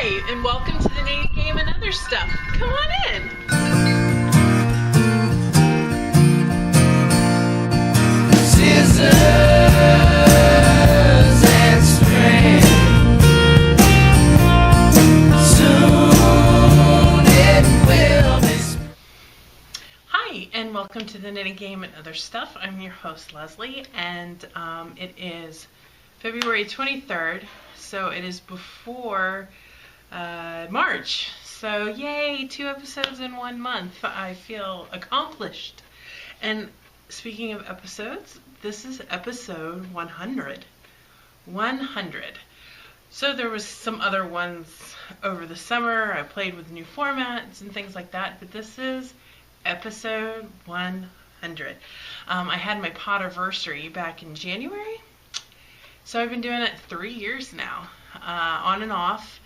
Hi, and welcome to the Name Game and Other Stuff. Come on in. Scissors and string. Soon it will be. Hi, and welcome to the Knitting Game and Other Stuff. I'm your host, Leslie, and it is February 23rd, so it is before March. So yay, 2 episodes in 1 month. I feel accomplished. And speaking of episodes, this is episode 100. 100. So there was some other ones over the summer. I played with new formats and things like that, but this is episode 100. I had my Potterversary back in January. So I've been doing it 3 years now, on and off.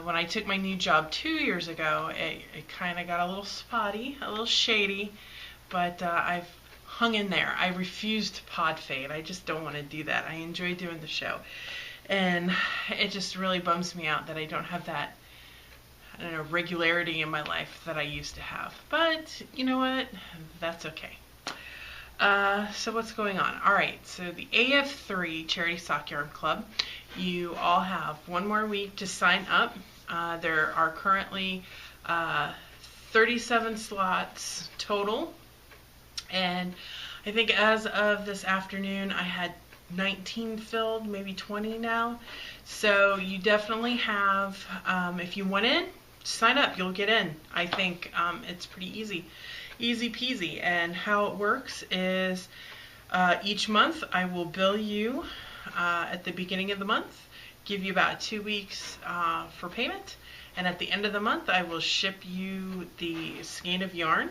When I took my new job 2 years ago, it kind of got a little spotty, a little shady, but I've hung in there. I refuse to pod fade. I just don't want to do that. I enjoy doing the show. And it just really bums me out that I don't have that, I don't know, regularity in my life that I used to have. But you know what? That's okay. So what's going on? All right, so the AF3 Charity Sock Yarn Club, you all have 1 more week to sign up. There are currently 37 slots total, and I think as of this afternoon I had 19 filled, maybe 20 now. So you definitely have, if you want in, sign up, you'll get in. I think it's pretty easy peasy. And how it works is each month I will bill you at the beginning of the month, give you about 2 weeks for payment, and at the end of the month I will ship you the skein of yarn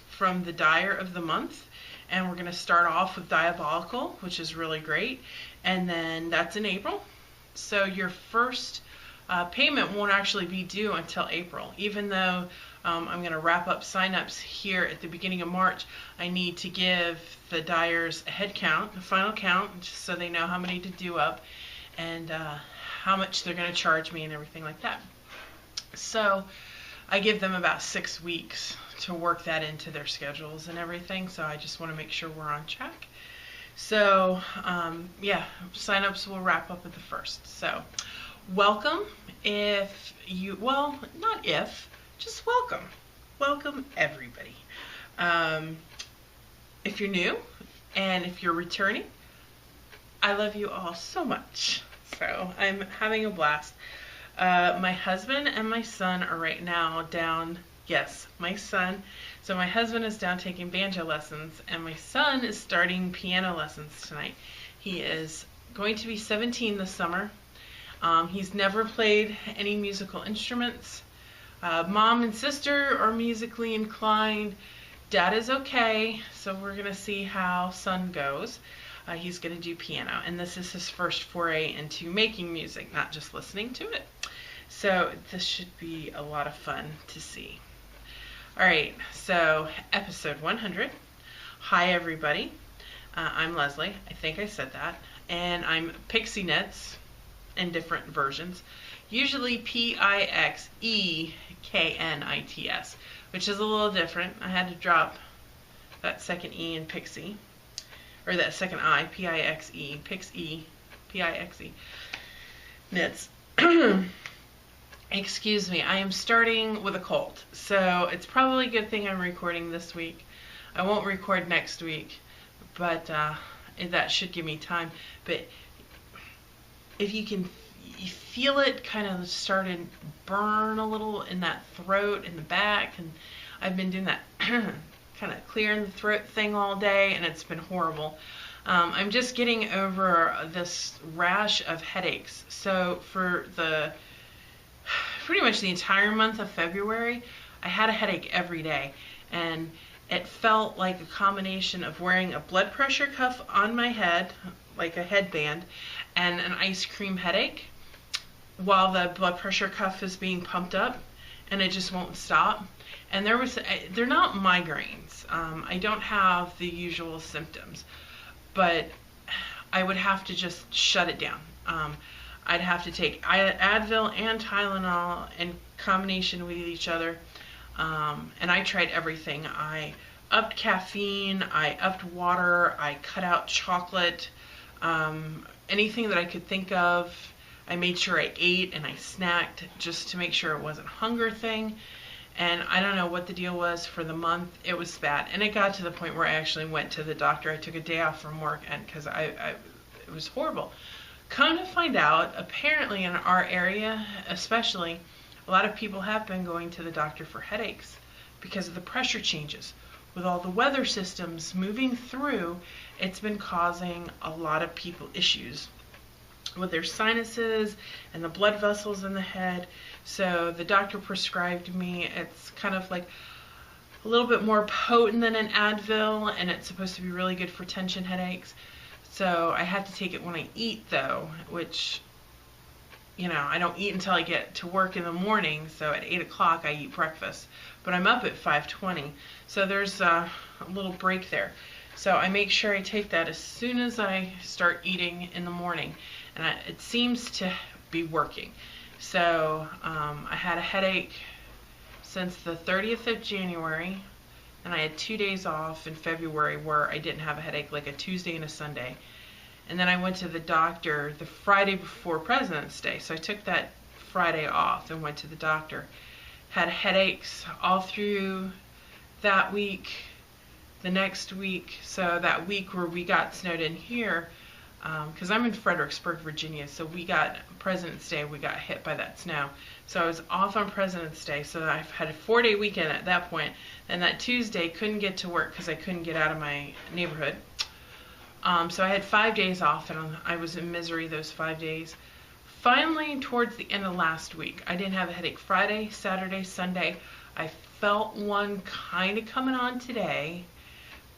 from the dyer of the month. And we're going to start off with Diabolical, which is really great, and then that's in April. So your first payment won't actually be due until April, even though I'm going to wrap up signups here at the beginning of March. I need to give the dyers a head count, a final count, just so they know how many to do up and how much they're going to charge me and everything like that. So I give them about 6 weeks to work that into their schedules and everything. So I just want to make sure we're on track. So yeah, signups will wrap up at the 1st. So welcome. If you, well, not if, just welcome. Welcome everybody. If you're new and if you're returning, I love you all so much. So I'm having a blast. My husband and my son are right now down, yes, my son. So my husband is down taking banjo lessons and my son is starting piano lessons tonight. He is going to be 17 this summer. He's never played any musical instruments. Mom and sister are musically inclined. Dad is okay, so we're going to see how son goes. He's going to do piano, and this is his first foray into making music, not just listening to it. So this should be a lot of fun to see. All right, so episode 100. Hi, everybody. I'm Leslie. I think I said that. And I'm Pixie Knits in different versions. Usually Pixeknits, which is a little different. I had to drop that second E in Pixie, or that second I, P-I-X-E, Pixie, P-I-X-E, knits. Excuse me, I am starting with a cold, so it's probably a good thing I'm recording this week. I won't record next week, but that should give me time. But if you can feel it kind of started burn a little in that throat, in the back, and I've been doing that kind of clearing the throat thing all day, and it's been horrible. I'm just getting over this rash of headaches. So for pretty much the entire month of February, I had a headache every day, and it felt like a combination of wearing a blood pressure cuff on my head, like a headband, and an ice cream headache while the blood pressure cuff is being pumped up, and it just won't stop. And they're not migraines. I don't have the usual symptoms, but I would have to just shut it down. I'd have to take Advil and Tylenol in combination with each other. And I tried everything. I upped caffeine, I upped water, I cut out chocolate, anything that I could think of. I made sure I ate and I snacked just to make sure it wasn't a hunger thing. And I don't know what the deal was for the month. It was bad. And it got to the point where I actually went to the doctor. I took a day off from work and because it was horrible. Come to find out, apparently in our area especially, a lot of people have been going to the doctor for headaches because of the pressure changes. With all the weather systems moving through, it's been causing a lot of people issues with their sinuses and the blood vessels in the head. So the doctor prescribed me, it's kind of like a little bit more potent than an Advil, and it's supposed to be really good for tension headaches. So I had to take it when I eat though, which, you know, I don't eat until I get to work in the morning. So at 8 o'clock I eat breakfast, but I'm up at 5:20. So there's a little break there. So I make sure I take that as soon as I start eating in the morning. And it seems to be working. So I had a headache since the 30th of January, and I had 2 days off in February where I didn't have a headache, like a Tuesday and a Sunday. And then I went to the doctor the Friday before President's Day. So I took that Friday off and went to the doctor. Had headaches all through that week, the next week. So that week where we got snowed in here, because I'm in Fredericksburg, Virginia, so we got President's Day, we got hit by that snow. So I was off on President's Day, so I've had a 4-day weekend at that point, and that Tuesday couldn't get to work because I couldn't get out of my neighborhood. So I had 5 days off, and I was in misery those 5 days. Finally, towards the end of last week, I didn't have a headache Friday, Saturday, Sunday. I felt one kind of coming on today,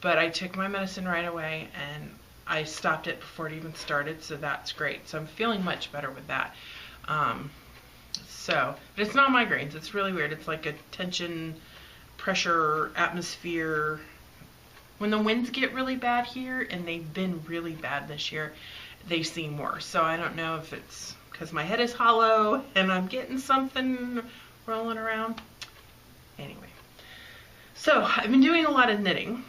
but I took my medicine right away, and I stopped it before it even started, so that's great. So I'm feeling much better with that. But it's not migraines. It's really weird. It's like a tension, pressure, atmosphere. When the winds get really bad here, and they've been really bad this year, they seem worse. So I don't know if it's because my head is hollow and I'm getting something rolling around. Anyway, so I've been doing a lot of knitting.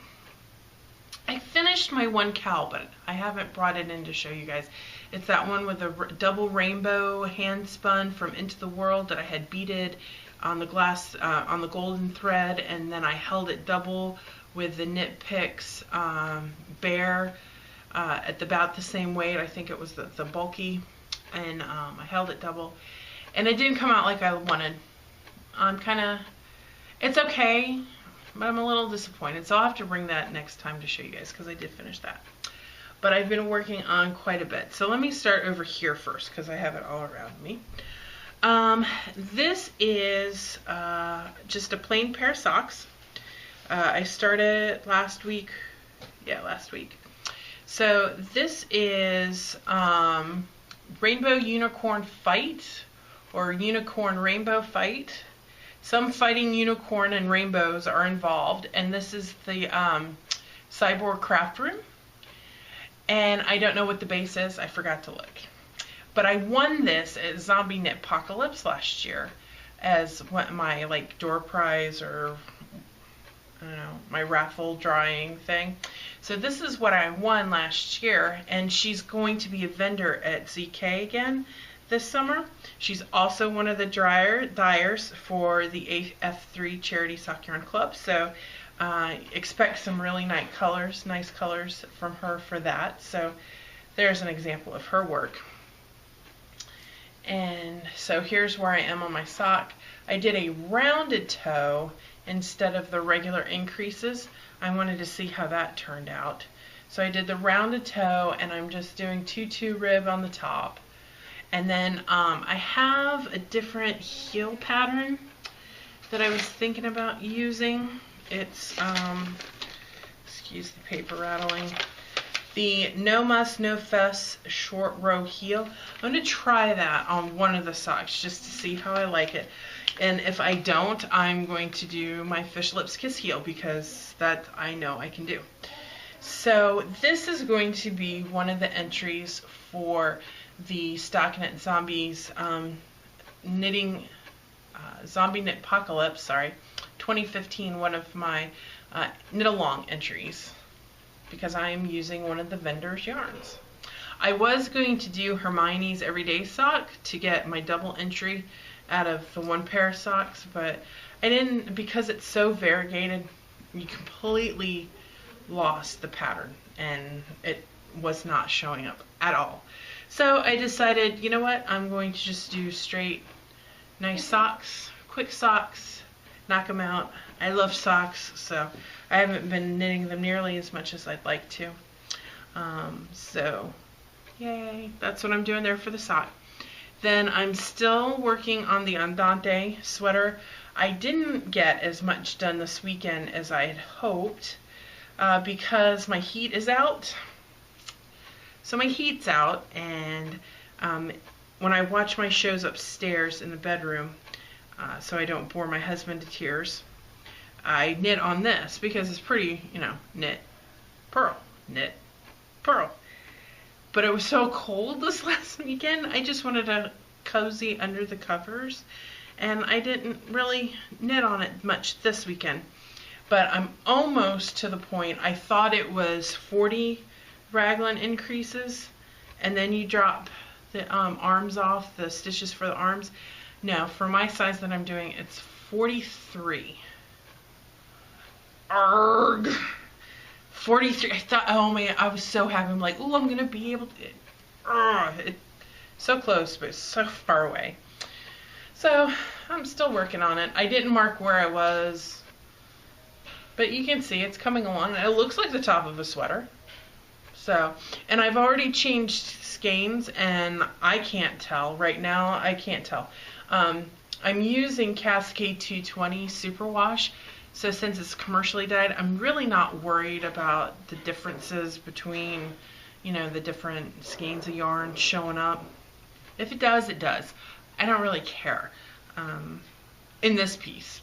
I finished my one cowl, but I haven't brought it in to show you guys. It's that one with the double rainbow hand spun from Into the World that I had beaded on the glass, on the golden thread, and then I held it double with the Knit Picks Bear at about the same weight. I think it was the bulky, and I held it double, and it didn't come out like I wanted. It's okay, but I'm a little disappointed, so I'll have to bring that next time to show you guys because I did finish that. But I've been working on quite a bit. So let me start over here first because I have it all around me. This is just a plain pair of socks. I started last week. Yeah, last week. So this is Rainbow Unicorn Fight, or Unicorn Rainbow Fight. Some fighting unicorn and rainbows are involved, and this is the Cyborg Craft Room. And I don't know what the base is. I forgot to look. But I won this at Zombie Knit Apocalypse last year as my door prize, or I don't know, my raffle drawing thing. So this is what I won last year, and she's going to be a vendor at ZK again this summer. She's also one of the dyers for the AF3 Charity Sock Yarn Club. So expect some really nice colors from her for that. So there's an example of her work. And so here's where I am on my sock. I did a rounded toe instead of the regular increases. I wanted to see how that turned out. So I did the rounded toe, and I'm just doing 2-2 rib on the top. And then I have a different heel pattern that I was thinking about using. It's, excuse the paper rattling, the No Muss No Fuss short row heel. I'm going to try that on one of the socks just to see how I like it. And if I don't, I'm going to do my Fish Lips Kiss heel, because that I know I can do. So this is going to be one of the entries for the Stockinette Zombies knitting, Zombie Knit Apocalypse, sorry, 2015, one of my knit along entries, because I am using one of the vendor's yarns. I was going to do Hermione's Everyday Sock to get my double entry out of the one pair of socks, but I didn't, because it's so variegated, you completely lost the pattern and it was not showing up at all. So I decided, you know what, I'm going to just do straight nice socks, quick socks, knock them out. I love socks, so I haven't been knitting them nearly as much as I'd like to. So yay, that's what I'm doing there for the sock. Then I'm still working on the Andante sweater. I didn't get as much done this weekend as I had hoped because my heat is out. So my heat's out, and when I watch my shows upstairs in the bedroom, so I don't bore my husband to tears, I knit on this because it's pretty, you know, knit, purl, knit, purl. But it was so cold this last weekend, I just wanted to cozy under the covers, and I didn't really knit on it much this weekend. But I'm almost to the point. I thought it was 40 raglan increases, and then you drop the arms off, the stitches for the arms. No, for my size that I'm doing, it's 43. Arrgh! 43. I thought, oh man, I was so happy. I'm like, oh, I'm gonna be able to. It's so close, but so far away. So I'm still working on it. I didn't mark where I was, but you can see it's coming along. It looks like the top of a sweater. So, and I've already changed skeins, and I can't tell right now. I can't tell. I'm using Cascade 220 Superwash. So since it's commercially dyed, I'm really not worried about the differences between, you know, the different skeins of yarn showing up. If it does, it does. I don't really care. In this piece,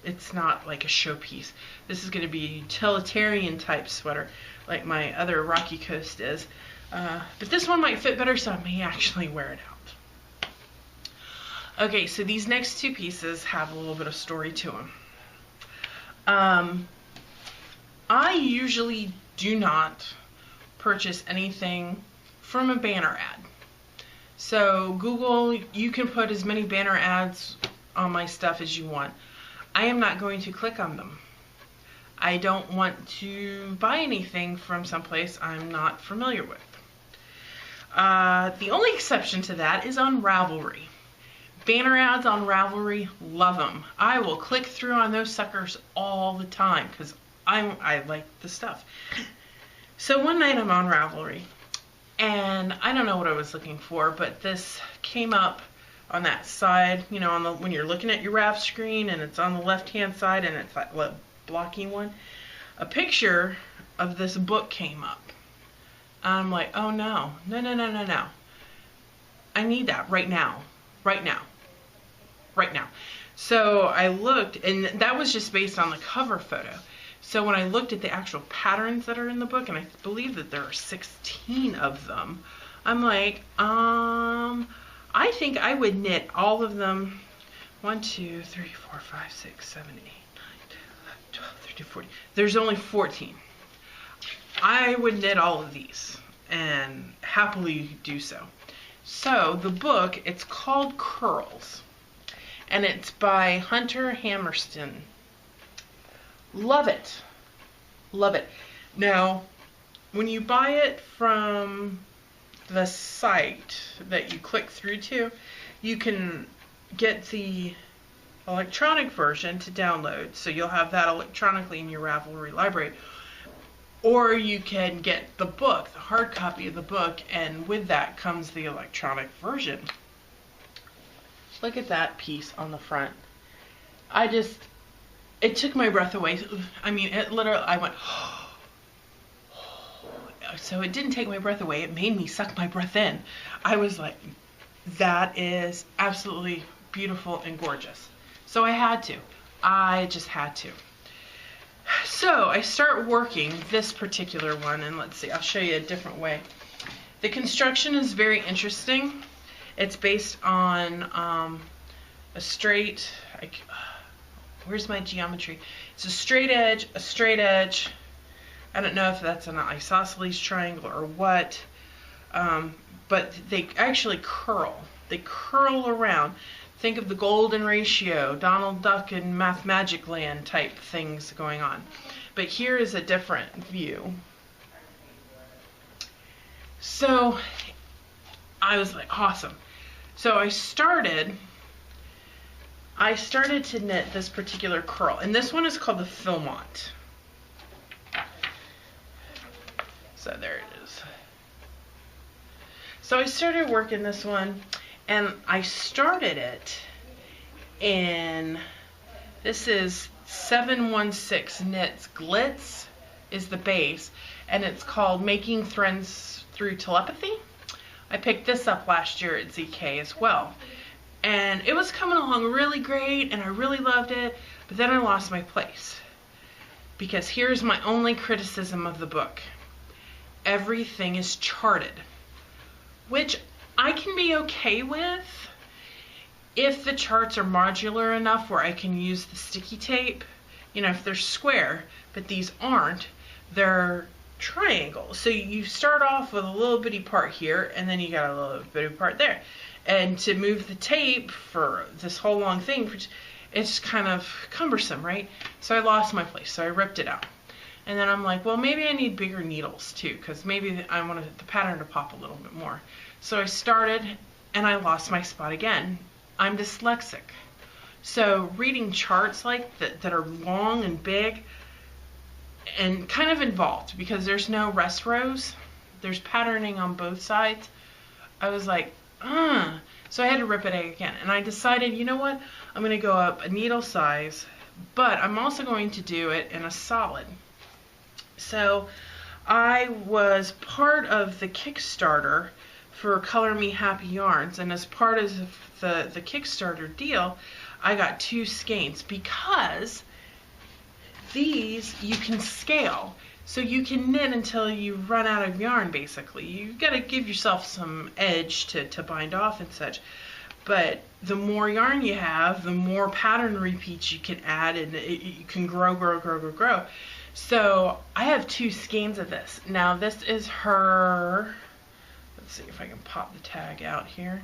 it's not like a showpiece. This is going to be a utilitarian type sweater like my other Rocky Coast is. But this one might fit better, so I may actually wear it out. Okay, so these next two pieces have a little bit of story to them. I usually do not purchase anything from a banner ad. So Google, you can put as many banner ads on my stuff as you want. I am not going to click on them. I don't want to buy anything from someplace I'm not familiar with. The only exception to that is on Ravelry. Banner ads on Ravelry, love them. I will click through on those suckers all the time because I like the stuff. So one night I'm on Ravelry, and I don't know what I was looking for, but this came up on that side, you know, on the, when you're looking at your Rav screen, and it's on the left-hand side, and it's that blocking one. A picture of this book came up. I'm like, oh no, no, no, no, no, no. I need that right now, right now, right now. So I looked, and that was just based on the cover photo. So when I looked at the actual patterns that are in the book, and I believe that there are 16 of them, I'm like, I think I would knit all of them. 1, 2, 3, 4, 5, 6, 7, 8, 9, 10, 11, 12, 13, 14. There's only 14. I would knit all of these and happily do so. So the book, it's called Curls, and it's by Hunter Hammerstein. Love it. Love it. Now, when you buy it from the site that you click through to, you can get the electronic version to download, so you'll have that electronically in your Ravelry library. Or you can get the book, the hard copy of the book, and with that comes the electronic version. Look at that piece on the front. It took my breath away. I mean, it literally, I went, so it didn't take my breath away. It made me suck my breath in. I was like, that is absolutely beautiful and gorgeous. So I had to. I just had to. So I start working this particular one, and let's see, I'll show you a different way. The construction is very interesting. It's based on a straight, where's my geometry? It's a straight edge, a straight edge. I don't know if that's an isosceles triangle or what, but they actually curl. They curl around. Think of the golden ratio, Donald Duck and Mathmagic Land type things going on. But here is a different view. So I was like, awesome. So I started to knit this particular curl, and this one is called the Philmont. So there it is. So I started working this one, and I started it in, this is 716 Knits. Glitz is the base, and it's called Making Threads Through Telepathy. I picked this up last year at ZK as well. And it was coming along really great, and I really loved it, but then I lost my place. Because here's my only criticism of the book. Everything is charted, which I can be okay with if the charts are modular enough where I can use the sticky tape. You know, if they're square, but these aren't, they're triangles. So you start off with a little bitty part here, and then you got a little bitty part there. And to move the tape for this whole long thing, it's kind of cumbersome, right? So I lost my place, so I ripped it out. And then I'm like, well, maybe I need bigger needles too, because maybe I want the pattern to pop a little bit more. So I started, and I lost my spot again. I'm dyslexic. So reading charts like that are long and big and kind of involved, because there's no rest rows, there's patterning on both sides. I was like, so I had to rip it again, and I decided, you know what, I'm going to go up a needle size, but I'm also going to do it in a solid. So I was part of the Kickstarter for Color Me Happy Yarns, and as part of the Kickstarter deal, I got 2 skeins, because these you can scale. So you can knit until you run out of yarn, basically. You've got to give yourself some edge to bind off and such. But the more yarn you have, the more pattern repeats you can add, and you can grow. So I have 2 skeins of this. Now this is her, let's see if I can pop the tag out here.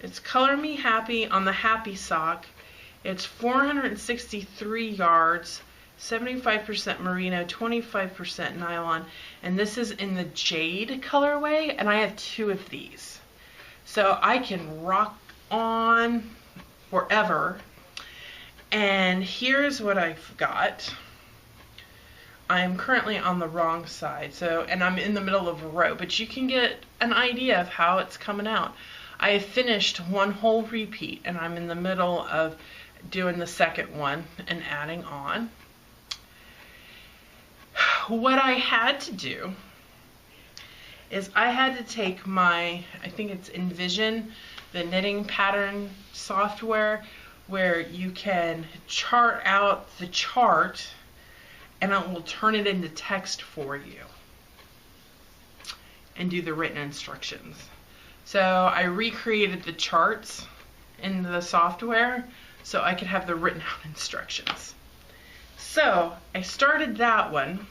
It's Color Me Happy on the Happy Sock. It's 463 yards. 75% merino, 25% nylon, and this is in the jade colorway, and I have 2 of these. So I can rock on forever. And here's what I've got. I'm currently on the wrong side, and I'm in the middle of a row, but you can get an idea of how it's coming out. I have finished 1 whole repeat, and I'm in the middle of doing the second one and adding on. What I had to do is I had to take my, I think it's Envision, the knitting pattern software, where you can chart out the chart and it will turn it into text for you and do the written instructions. So I recreated the charts in the software so I could have the written out instructions. So I started that one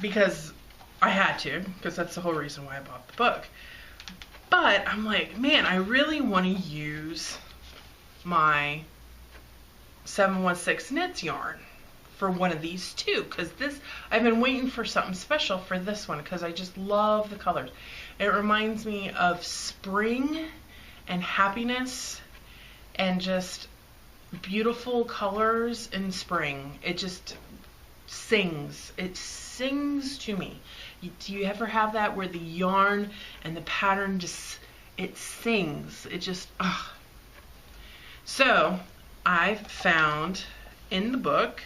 because I had to, because that's the whole reason why I bought the book. But I'm like, man, I really want to use my 716 Knits yarn for one of these too, because this, I've been waiting for something special for this one because I just love the colors. It reminds me of spring and happiness and just beautiful colors in spring. It just sings. It sings to me. Do you ever have that where the yarn and the pattern just, it sings? It just, ugh. So I found in the book,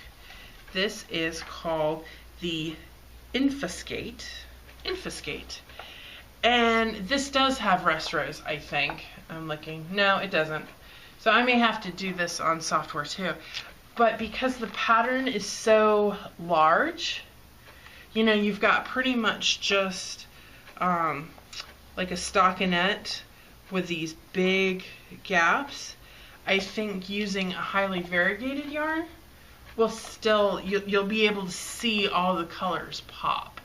this is called the Infuscate. And this does have rest rows, I think. I'm looking. No, it doesn't. So I may have to do this on software too. But because the pattern is so large, you know, you've got pretty much just like a stockinette with these big gaps, I think using a highly variegated yarn will still, you'll be able to see all the colors pop.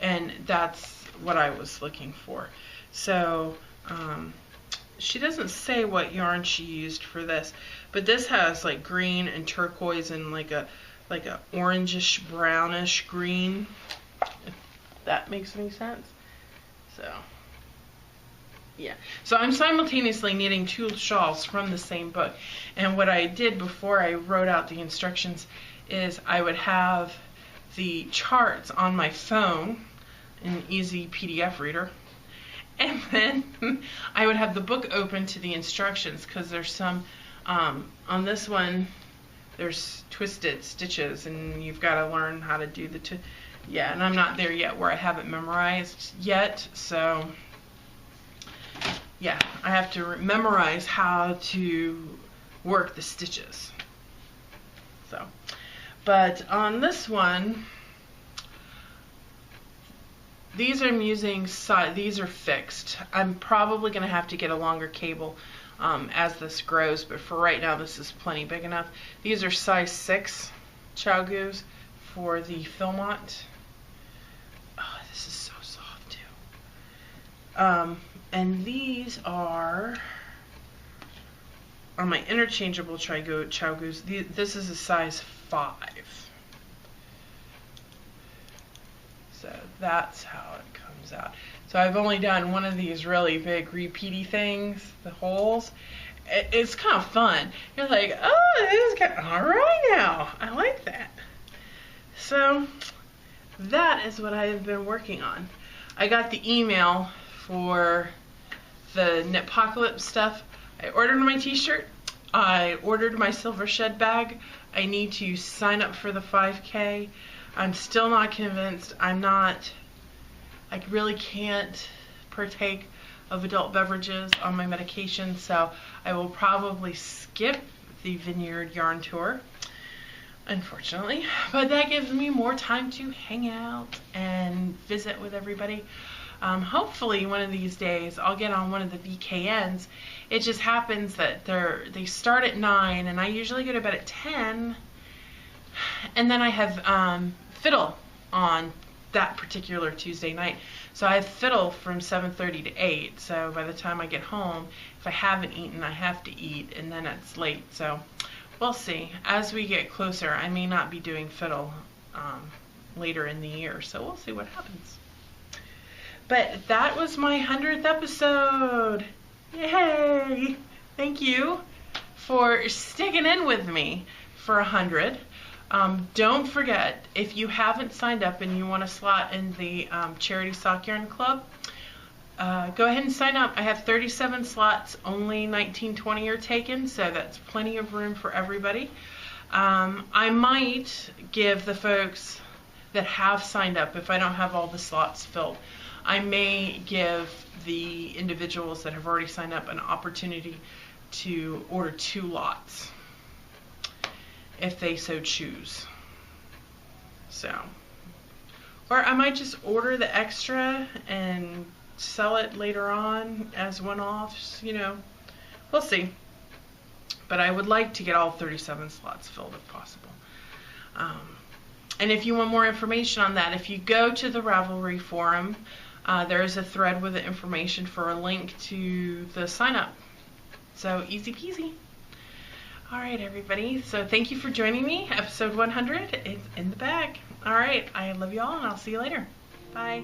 And that's what I was looking for. So she doesn't say what yarn she used for this, but this has like green and turquoise and like a orangish brownish green, if that makes any sense. So yeah, so I'm simultaneously knitting 2 shawls from the same book. And what I did before I wrote out the instructions is I would have the charts on my phone, an easy PDF reader, and then I would have the book open to the instructions, because there's some, on this one, there's twisted stitches, and you've got to learn how to do the, yeah, and I'm not there yet where I haven't memorized yet, so yeah, I have to memorize how to work the stitches. So, but on this one, these I'm using, these are fixed. I'm probably going to have to get a longer cable as this grows, but for right now this is plenty big enough. These are size 6 ChiaoGoos for the Filmont. Oh, this is so soft too. And these are on my interchangeable ChiaoGoos. This is a size 5. So that's how it comes out. So I've only done one of these really big repeaty things, the holes. It's kind of fun. You're like, oh, this is kind of, all right now. I like that. So that is what I have been working on. I got the email for the Knitpocalypse stuff. I ordered my t-shirt. I ordered my Silver Shed bag. I need to sign up for the 5K. I'm still not convinced. I really can't partake of adult beverages on my medication, so I will probably skip the Vineyard Yarn Tour, unfortunately. But that gives me more time to hang out and visit with everybody. Hopefully one of these days I'll get on one of the VKNs. It just happens that they start at 9 and I usually go to bed at 10, and then I have fiddle on that particular Tuesday night. So I have fiddle from 7:30 to 8, so by the time I get home, if I haven't eaten, I have to eat, and then it's late. So we'll see. As we get closer, I may not be doing fiddle later in the year, so we'll see what happens. But that was my 100th episode. Yay! Thank you for sticking in with me for 100. Don't forget, if you haven't signed up and you want a slot in the Charity Sock Yarn Club, go ahead and sign up. I have 37 slots, only 19-20 are taken, so that's plenty of room for everybody. I might give the folks that have signed up, if I don't have all the slots filled, I may give the individuals that have already signed up an opportunity to order 2 lots, if they so choose. So, or I might just order the extra and sell it later on as one-offs, you know. We'll see. But I would like to get all 37 slots filled if possible. And if you want more information on that, if you go to the Ravelry forum, there is a thread with the information for a link to the sign up. So easy peasy. All right, everybody. So thank you for joining me. Episode 100 is in the bag. All right. I love you all, and I'll see you later. Bye.